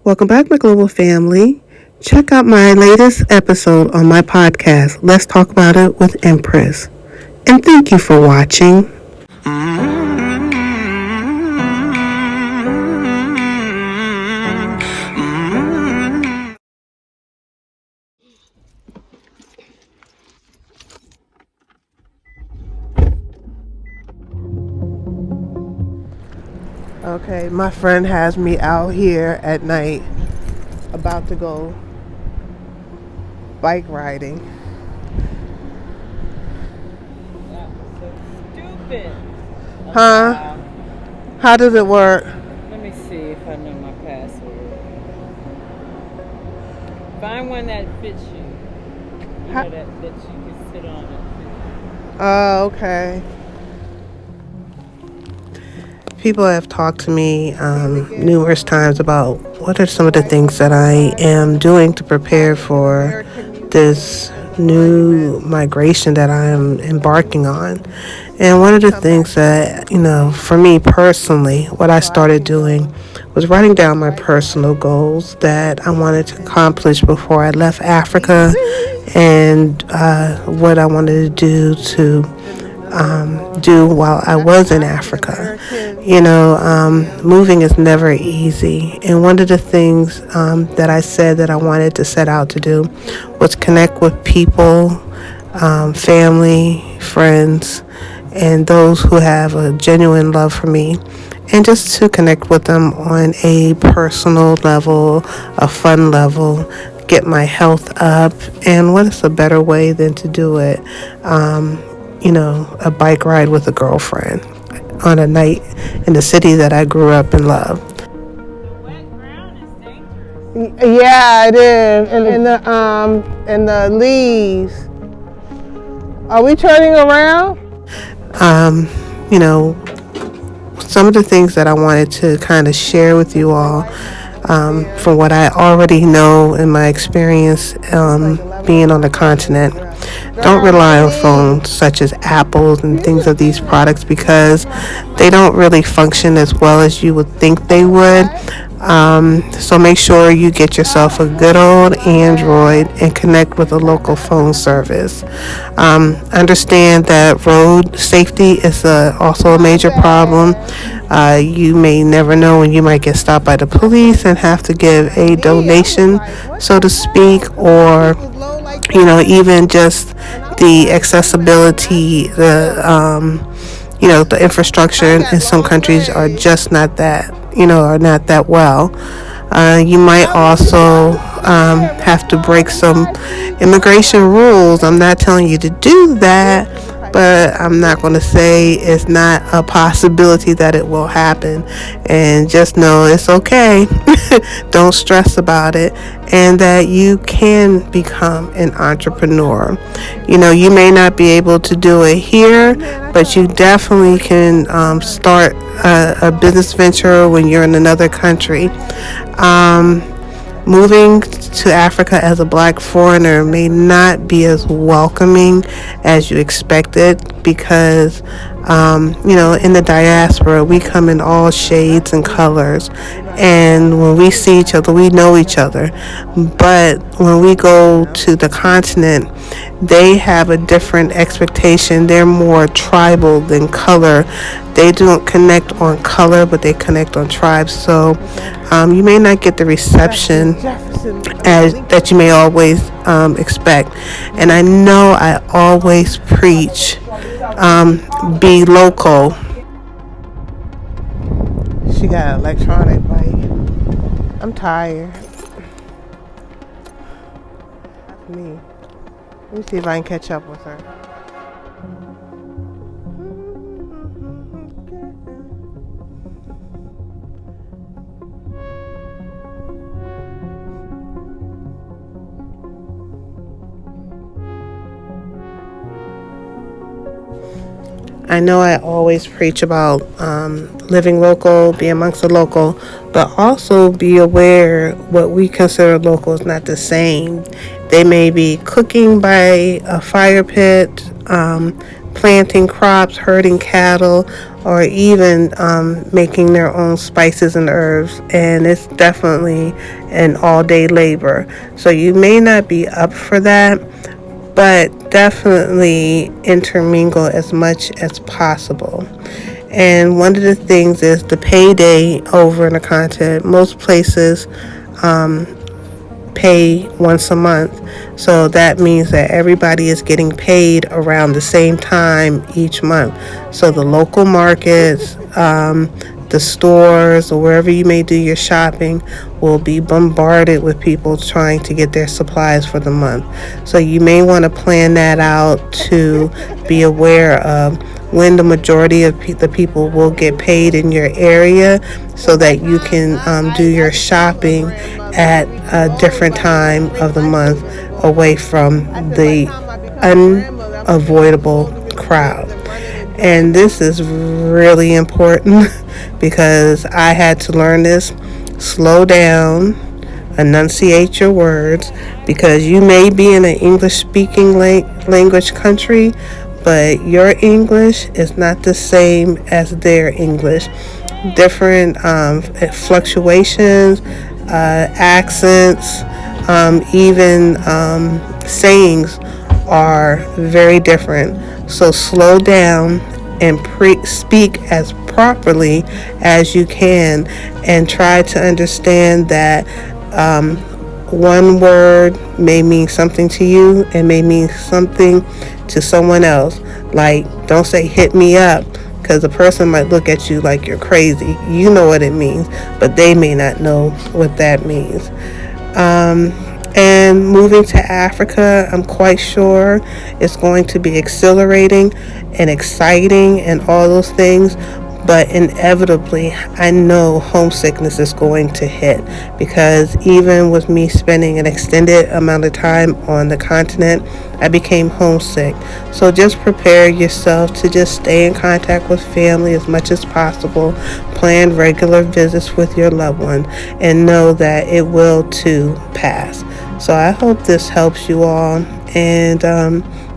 Welcome back, my global family. Check out my latest episode on my podcast, Let's Talk About It with Empress. And thank you for watching. Okay, my friend has me out here at night about to go bike riding. That was so stupid. Huh? Wow. How does it work? Let me see if I know my password. Find one that fits you. You know that you can sit on it. Oh, okay. People have talked to me numerous times about what are some of the things that I am doing to prepare for this new migration that I am embarking on. And one of the things that, for me personally, what I started doing was writing down my personal goals that I wanted to accomplish before I left Africa and what I wanted to do while I was in Africa. Moving is never easy. And one of the things that I said that I wanted to set out to do was connect with people, family, friends, and those who have a genuine love for me, and just to connect with them on a personal level, a fun level, get my health up. And what is a better way than to do it? A bike ride with a girlfriend on a night in the city that I grew up and loved. The wet ground is dangerous. Yeah, it is. And the leaves. Are we turning around? Some of the things that I wanted to kind of share with you all, from what I already know in my experience being on the continent. Don't rely on phones such as Apples and things of these products because they don't really function as well as you would think they would. So make sure you get yourself a good old Android and connect with a local phone service. Understand that road safety is also a major problem. You may never know when you might get stopped by the police and have to give a donation, so to speak, or even just the accessibility, the infrastructure in some countries are just not that, are not that well. You might also have to break some immigration rules. I'm not telling you to do that, but I'm not going to say it's not a possibility that it will happen. And just know it's okay. Don't stress about it. And that you can become an entrepreneur. You may not be able to do it here, but you definitely can start a business venture when you're in another country. Moving to Africa as a black foreigner may not be as welcoming as you expected because, in the diaspora, we come in all shades and colors. And when we see each other, we know each other. But when we go to the continent, they have a different expectation. They're more tribal than color. They don't connect on color, but they connect on tribes. So you may not get the reception that you may always expect. And I know I always preach, be local. She got an electronic bike. I'm tired. That's me. Let me see if I can catch up with her. I know I always preach about living local, be amongst the local, but also be aware what we consider local is not the same. They may be cooking by a fire pit, planting crops, herding cattle, or even making their own spices and herbs. And it's definitely an all day labor. So you may not be up for that, but definitely intermingle as much as possible. And one of the things is the payday over in the continent. Most places pay once a month. So that means that everybody is getting paid around the same time each month. So the local markets, the stores, or wherever you may do your shopping will be bombarded with people trying to get their supplies for the month. So you may want to plan that out to be aware of when the majority of the people will get paid in your area so that you can do your shopping at a different time of the month away from the unavoidable crowd. And this is really important because I had to learn this. Slow down, enunciate your words, because you may be in an English speaking language country, but your English is not the same as their English. Different fluctuations, accents, even sayings are very different. So slow down and speak as properly as you can, and try to understand that one word may mean something to you and may mean something to someone else. Like, don't say hit me up, because the person might look at you like you're crazy. You know what it means, but they may not know what that means. And moving to Africa, I'm quite sure it's going to be exhilarating and exciting and all those things. But inevitably, I know homesickness is going to hit, because even with me spending an extended amount of time on the continent, I became homesick. So just prepare yourself to just stay in contact with family as much as possible. Plan regular visits with your loved one, and know that it will too pass. So I hope this helps you all, and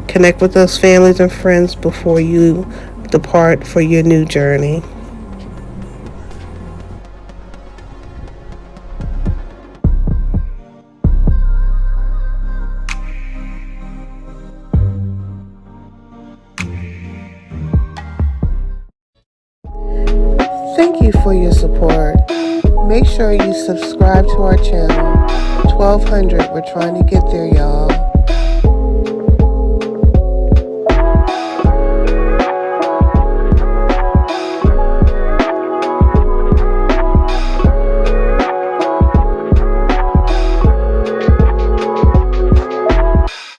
connect with those families and friends before you depart for your new journey. Thank you for your support. Make sure you subscribe to our channel. 1200, we're trying to get there, y'all.